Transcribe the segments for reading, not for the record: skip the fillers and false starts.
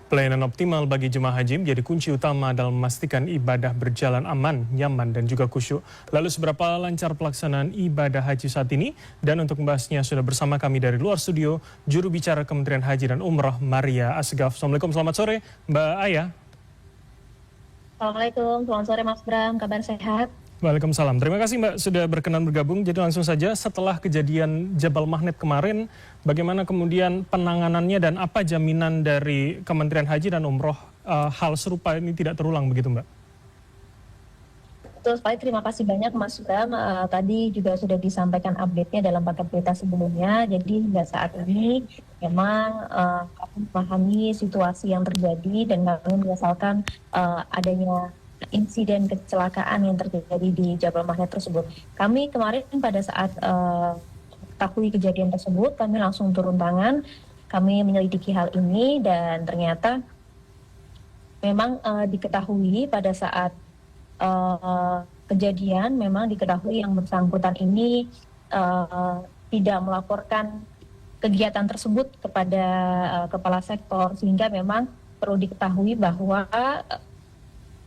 Pelayanan optimal bagi jemaah haji menjadi kunci utama dalam memastikan ibadah berjalan aman, nyaman, dan juga khusyuk. Lalu seberapa lancar pelaksanaan ibadah haji saat ini? Dan untuk membahasnya sudah bersama kami dari luar studio, juru bicara Kementerian Haji dan Umrah Maria Asgaf. Assalamualaikum, selamat sore Mbak Aya. Assalamualaikum, selamat sore Mas Bram, kabar sehat? Waalaikumsalam. Terima kasih Mbak sudah berkenan bergabung. Jadi langsung saja, setelah kejadian Jabal Mahnet kemarin, bagaimana kemudian penanganannya dan apa jaminan dari Kementerian Haji dan Umroh hal serupa ini tidak terulang begitu Mbak? Betul sekali, terima kasih banyak Mas Bram. Tadi juga sudah disampaikan update-nya dalam paket berita sebelumnya. Jadi hingga saat ini memang kami memahami situasi yang terjadi dan kami menyesalkan adanya insiden kecelakaan yang terjadi di Jabal Mahnet tersebut. Kami kemarin pada saat mengetahui kejadian tersebut, kami langsung turun tangan, kami menyelidiki hal ini dan ternyata memang diketahui pada saat kejadian, memang diketahui yang bersangkutan ini tidak melaporkan kegiatan tersebut kepada kepala sektor, sehingga memang perlu diketahui bahwa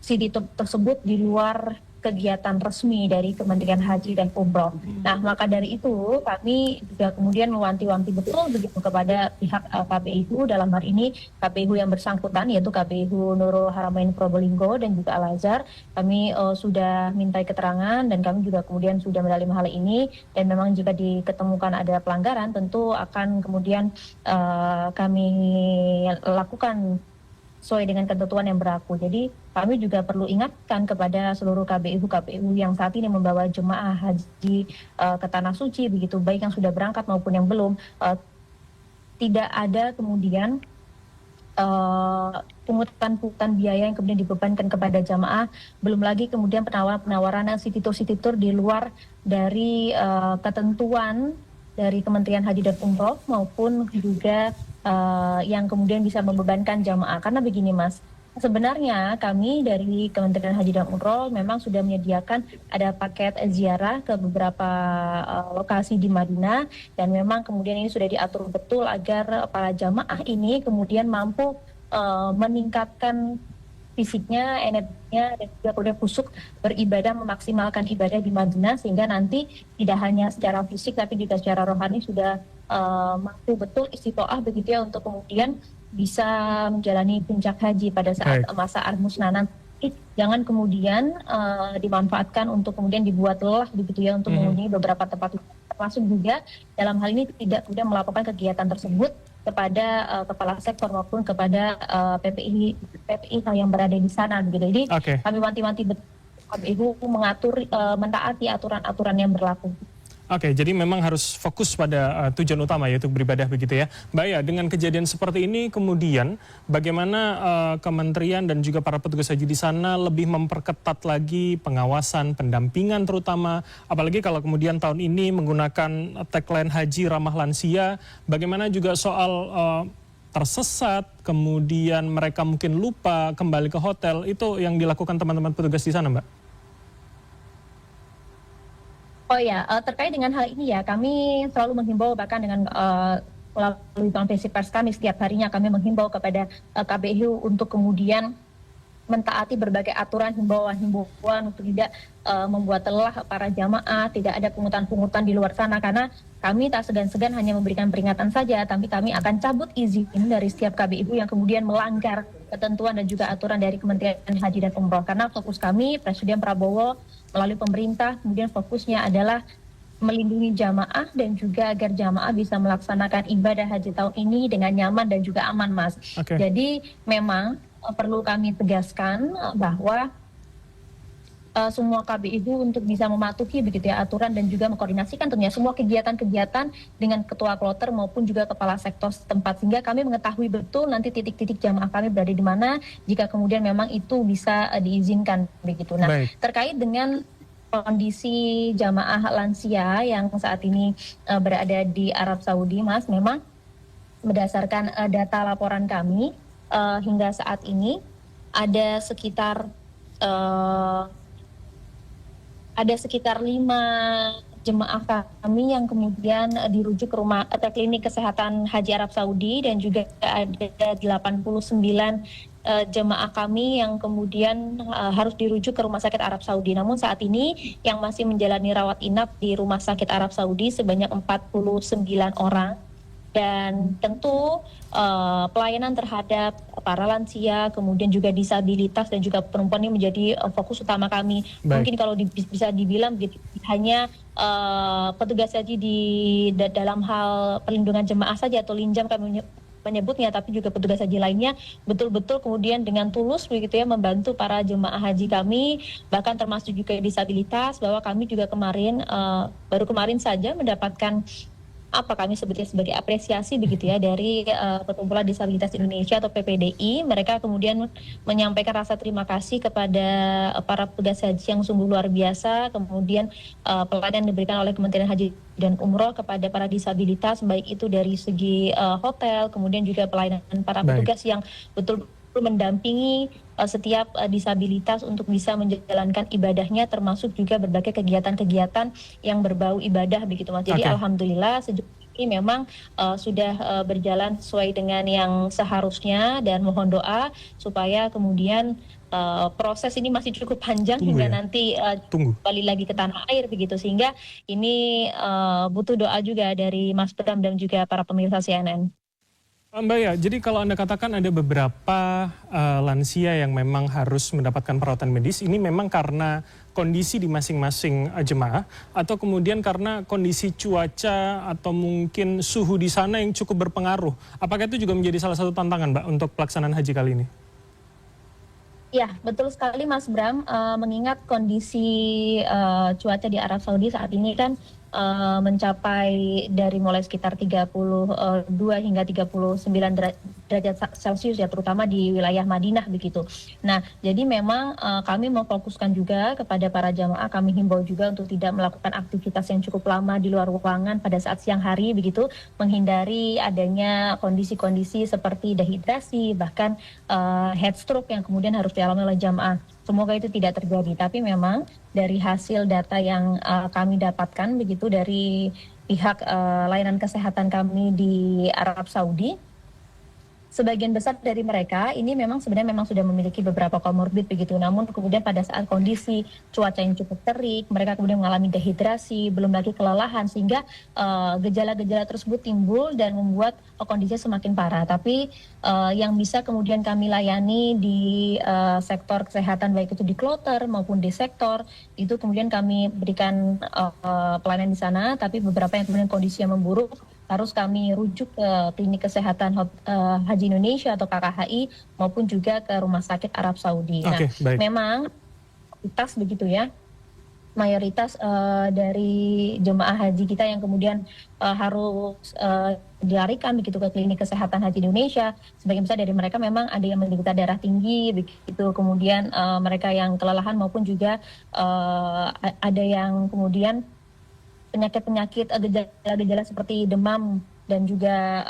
CD tersebut di luar kegiatan resmi dari Kementerian Haji dan Umroh. Nah, maka dari itu kami juga kemudian mewanti-wanti betul begitu kepada pihak KPIHU, dalam hal ini KPIHU yang bersangkutan yaitu KPIHU Nurul Haramain Probolinggo dan juga Al-Azhar. Kami sudah mintai keterangan dan kami juga kemudian sudah mendalami hal ini, dan memang jika diketemukan ada pelanggaran tentu akan kemudian kami lakukan sesuai dengan ketentuan yang berlaku. Jadi kami juga perlu ingatkan kepada seluruh KPIHU yang saat ini membawa jemaah haji ke Tanah Suci, begitu baik yang sudah berangkat maupun yang belum, tidak ada kemudian pungutan biaya yang kemudian dibebankan kepada jamaah, belum lagi kemudian penawaran situr di luar dari ketentuan dari Kementerian Haji dan Umroh maupun juga yang kemudian bisa membebankan jamaah. Karena begini Mas, sebenarnya kami dari Kementerian Haji dan Umroh memang sudah menyediakan ada paket ziarah ke beberapa lokasi di Madinah, dan memang kemudian ini sudah diatur betul agar para jamaah ini kemudian mampu meningkatkan fisiknya, energinya, dan juga kemudian khusyuk beribadah, memaksimalkan ibadah di Madinah, sehingga nanti tidak hanya secara fisik tapi juga secara rohani sudah mampu betul istiqoah begitu ya, untuk kemudian bisa menjalani puncak haji pada saat masa armusna nanti. Jangan kemudian dimanfaatkan untuk kemudian dibuat lelah begitu ya untuk mengunjungi beberapa tempat, termasuk juga dalam hal ini tidak kemudian melakukan kegiatan tersebut kepada kepala sektor maupun kepada PPI yang berada di sana begitu. Jadi kami wanti-wanti betul KPIHU mengatur mentaati aturan-aturan yang berlaku. Oke, jadi memang harus fokus pada tujuan utama yaitu beribadah begitu ya. Mbak ya, dengan kejadian seperti ini kemudian bagaimana kementerian dan juga para petugas haji di sana lebih memperketat lagi pengawasan, pendampingan terutama, apalagi kalau kemudian tahun ini menggunakan tagline haji ramah lansia, bagaimana juga soal tersesat, kemudian mereka mungkin lupa kembali ke hotel, itu yang dilakukan teman-teman petugas di sana Mbak? Oh ya, terkait dengan hal ini ya, kami selalu menghimbau, bahkan dengan melalui konferensi pers kami setiap harinya kami menghimbau kepada KPIHU untuk kemudian mentaati berbagai aturan, himbauan untuk tidak membuat lelah para jamaah, tidak ada pungutan-pungutan di luar sana, karena kami tak segan-segan hanya memberikan peringatan saja, tapi kami akan cabut izin dari setiap KPIHU yang kemudian melanggar ketentuan dan juga aturan dari Kementerian Haji dan Umroh. Karena fokus kami, Presiden Prabowo melalui pemerintah, kemudian fokusnya adalah melindungi jamaah dan juga agar jamaah bisa melaksanakan ibadah haji tahun ini dengan nyaman dan juga aman, Mas. Jadi memang perlu kami tegaskan bahwa semua KPIHU untuk bisa mematuhi begitu ya aturan dan juga mengkoordinasikan tentunya semua kegiatan-kegiatan dengan ketua kloter maupun juga kepala sektor setempat, sehingga kami mengetahui betul nanti titik-titik jamaah kami berada di mana jika kemudian memang itu bisa diizinkan begitu. Nah, terkait dengan kondisi jamaah lansia yang saat ini berada di Arab Saudi, Mas, memang berdasarkan data laporan kami hingga saat ini ada sekitar jemaah kami yang kemudian dirujuk ke rumah atau klinik kesehatan Haji Arab Saudi, dan juga ada 89 jemaah kami yang kemudian harus dirujuk ke rumah sakit Arab Saudi. Namun saat ini yang masih menjalani rawat inap di rumah sakit Arab Saudi sebanyak 49 orang. Dan tentu pelayanan terhadap para lansia, kemudian juga disabilitas dan juga perempuan ini menjadi fokus utama kami. Baik. Mungkin kalau bisa dibilang hanya petugas haji dalam hal perlindungan jemaah saja atau linjam kami menyebutnya, tapi juga petugas haji lainnya betul-betul kemudian dengan tulus begitu ya membantu para jemaah haji kami, bahkan termasuk juga disabilitas, bahwa kami juga kemarin baru kemarin saja mendapatkan apa kami sebutnya sebagai apresiasi begitu ya dari Perkumpulan Disabilitas Indonesia atau PPDI. Mereka kemudian menyampaikan rasa terima kasih kepada para petugas haji yang sungguh luar biasa, kemudian pelayanan diberikan oleh Kementerian Haji dan Umroh kepada para disabilitas, baik itu dari segi hotel, kemudian juga pelayanan para petugas yang betul mendampingi setiap disabilitas untuk bisa menjalankan ibadahnya, termasuk juga berbagai kegiatan-kegiatan yang berbau ibadah begitu Mas. Jadi alhamdulillah sejauh ini memang sudah berjalan sesuai dengan yang seharusnya, dan mohon doa supaya kemudian proses ini masih cukup panjang hingga nanti kembali lagi ke tanah air begitu, sehingga ini butuh doa juga dari Mas Bram dan juga para pemirsa CNN. Mbak ya, jadi kalau Anda katakan ada beberapa lansia yang memang harus mendapatkan perawatan medis, ini memang karena kondisi di masing-masing jemaah, atau kemudian karena kondisi cuaca atau mungkin suhu di sana yang cukup berpengaruh. Apakah itu juga menjadi salah satu tantangan Mbak untuk pelaksanaan haji kali ini? Ya, betul sekali Mas Bram, mengingat kondisi cuaca di Arab Saudi saat ini kan mencapai dari mulai sekitar 32 hingga 39 derajat Celcius ya, terutama di wilayah Madinah begitu. Nah, jadi memang kami memfokuskan juga kepada para jamaah, kami himbau juga untuk tidak melakukan aktivitas yang cukup lama di luar ruangan pada saat siang hari begitu, menghindari adanya kondisi-kondisi seperti dehidrasi, bahkan heat stroke yang kemudian harus dialami oleh jamaah. Semoga itu tidak terjadi, tapi memang dari hasil data yang kami dapatkan begitu dari pihak layanan kesehatan kami di Arab Saudi, sebagian besar dari mereka ini memang sebenarnya memang sudah memiliki beberapa komorbid begitu, namun kemudian pada saat kondisi cuaca yang cukup terik, mereka kemudian mengalami dehidrasi, belum lagi kelelahan, sehingga gejala-gejala tersebut timbul dan membuat kondisinya semakin parah. Tapi yang bisa kemudian kami layani di sektor kesehatan, baik itu di kloter maupun di sektor, itu kemudian kami berikan pelayanan di sana, tapi beberapa yang kemudian kondisinya memburuk harus kami rujuk ke Klinik Kesehatan Haji Indonesia atau KKHI maupun juga ke Rumah Sakit Arab Saudi. Nah, memang mayoritas begitu ya, mayoritas dari jemaah haji kita yang kemudian harus dilarikan begitu ke Klinik Kesehatan Haji Indonesia, sebagian besar dari mereka memang ada yang menderita darah tinggi begitu, kemudian mereka yang kelelahan maupun juga ada yang kemudian penyakit-penyakit gejala-gejala seperti demam dan juga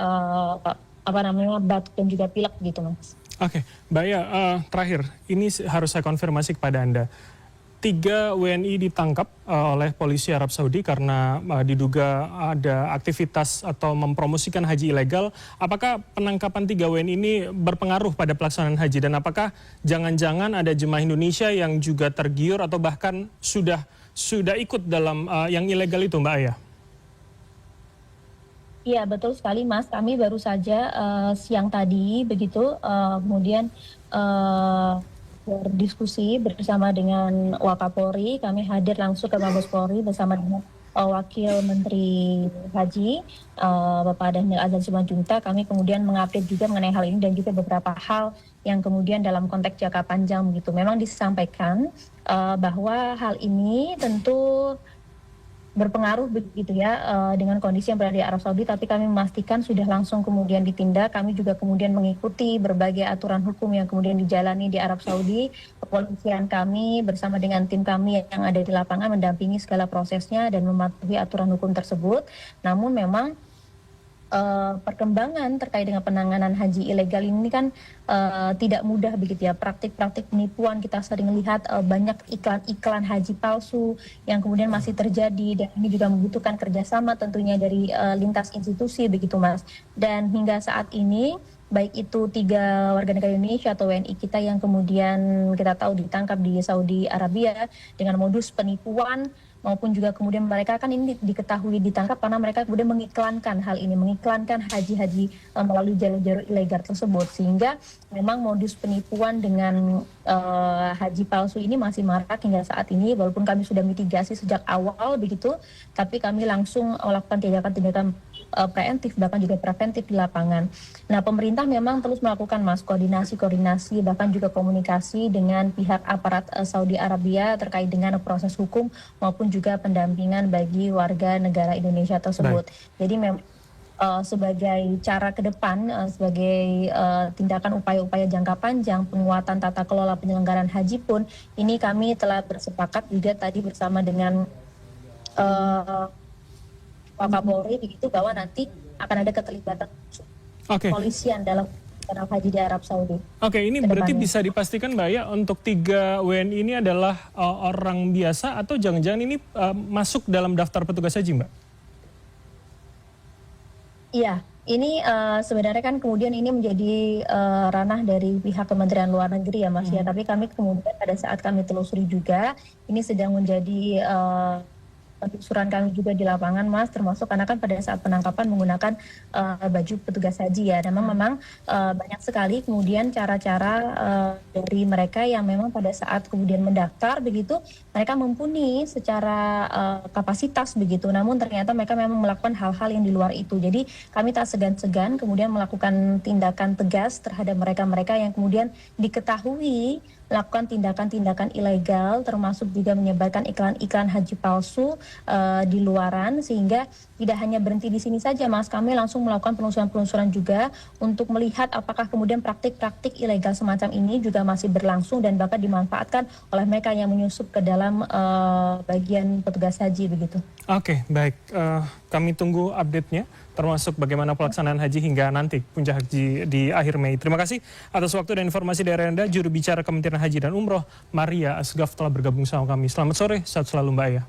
batuk dan juga pilek gitu Mas. Oke, Mbak Ya, terakhir ini harus saya konfirmasi kepada Anda. 3 WNI ditangkap oleh polisi Arab Saudi karena diduga ada aktivitas atau mempromosikan haji ilegal. Apakah penangkapan 3 WNI ini berpengaruh pada pelaksanaan haji, dan apakah jangan-jangan ada jemaah Indonesia yang juga tergiur atau bahkan sudah ikut dalam yang ilegal itu, Mbak Aya? Iya, betul sekali Mas. Kami baru saja siang tadi begitu kemudian berdiskusi bersama dengan Wakapolri. Kami hadir langsung ke Mabes Polri bersama dengan Wakil Menteri Haji Bapak Dhanil Azan Simanjuntak. Kami kemudian mengupdate juga mengenai hal ini dan juga beberapa hal yang kemudian dalam konteks jangka panjang begitu. Memang disampaikan bahwa hal ini tentu berpengaruh begitu ya dengan kondisi yang berada di Arab Saudi, tapi kami memastikan sudah langsung kemudian ditindak. Kami juga kemudian mengikuti berbagai aturan hukum yang kemudian dijalani di Arab Saudi. Kepolisian kami bersama dengan tim kami yang ada di lapangan mendampingi segala prosesnya dan mematuhi aturan hukum tersebut. Namun memang perkembangan terkait dengan penanganan haji ilegal ini kan tidak mudah begitu ya. Praktik-praktik penipuan kita sering lihat banyak iklan-iklan haji palsu yang kemudian masih terjadi, dan ini juga membutuhkan kerjasama tentunya dari lintas institusi begitu Mas. Dan hingga saat ini baik itu 3 warga negara Indonesia atau WNI kita yang kemudian kita tahu ditangkap di Saudi Arabia dengan modus penipuan, maupun juga kemudian mereka kan ini diketahui ditangkap karena mereka kemudian mengiklankan hal ini, mengiklankan haji-haji melalui jalur-jalur ilegal tersebut, sehingga memang modus penipuan dengan haji palsu ini masih marak hingga saat ini. Walaupun kami sudah mitigasi sejak awal begitu, tapi kami langsung melakukan tindakan-tindakan preventif bahkan juga preventif di lapangan. Nah, pemerintah memang terus melakukan Mas koordinasi bahkan juga komunikasi dengan pihak aparat Saudi Arabia terkait dengan proses hukum maupun juga pendampingan bagi warga negara Indonesia tersebut. Jadi sebagai cara ke depan, sebagai tindakan upaya-upaya jangka panjang penguatan tata kelola penyelenggaraan haji pun, ini kami telah bersepakat juga tadi bersama dengan Pak Kapolri begitu, bahwa nanti akan ada keterlibatan kepolisian dalam haji di Arab Saudi. Oke, ini berarti bisa dipastikan Mbak ya, untuk 3 WNI ini adalah orang biasa atau jangan-jangan ini masuk dalam daftar petugas haji, Mbak? Iya, ini sebenarnya kan kemudian ini menjadi ranah dari pihak Kementerian Luar Negeri ya Mas ya, tapi kami kemudian pada saat kami telusuri juga, ini sedang menjadi penelusuran kami juga di lapangan Mas, termasuk karena kan pada saat penangkapan menggunakan baju petugas haji ya. Dan memang banyak sekali kemudian cara-cara dari mereka yang memang pada saat kemudian mendaftar begitu, mereka mumpuni secara kapasitas begitu, namun ternyata mereka memang melakukan hal-hal yang di luar itu. Jadi kami tak segan-segan kemudian melakukan tindakan tegas terhadap mereka-mereka yang kemudian diketahui melakukan tindakan-tindakan ilegal, termasuk juga menyebarkan iklan-iklan haji palsu di luaran, sehingga tidak hanya berhenti di sini saja Mas, kami langsung melakukan penelusuran-penelusuran juga untuk melihat apakah kemudian praktik-praktik ilegal semacam ini juga masih berlangsung dan bahkan dimanfaatkan oleh mereka yang menyusup ke dalam bagian petugas haji begitu. Oke, baik. Kami tunggu update-nya, termasuk bagaimana pelaksanaan haji hingga nanti puncak haji di akhir Mei. Terima kasih atas waktu dan informasi dari Anda. Juru bicara Kementerian Haji dan Umroh, Maria Asgaf, telah bergabung sama kami. Selamat sore, sehat selalu Mbak Aya.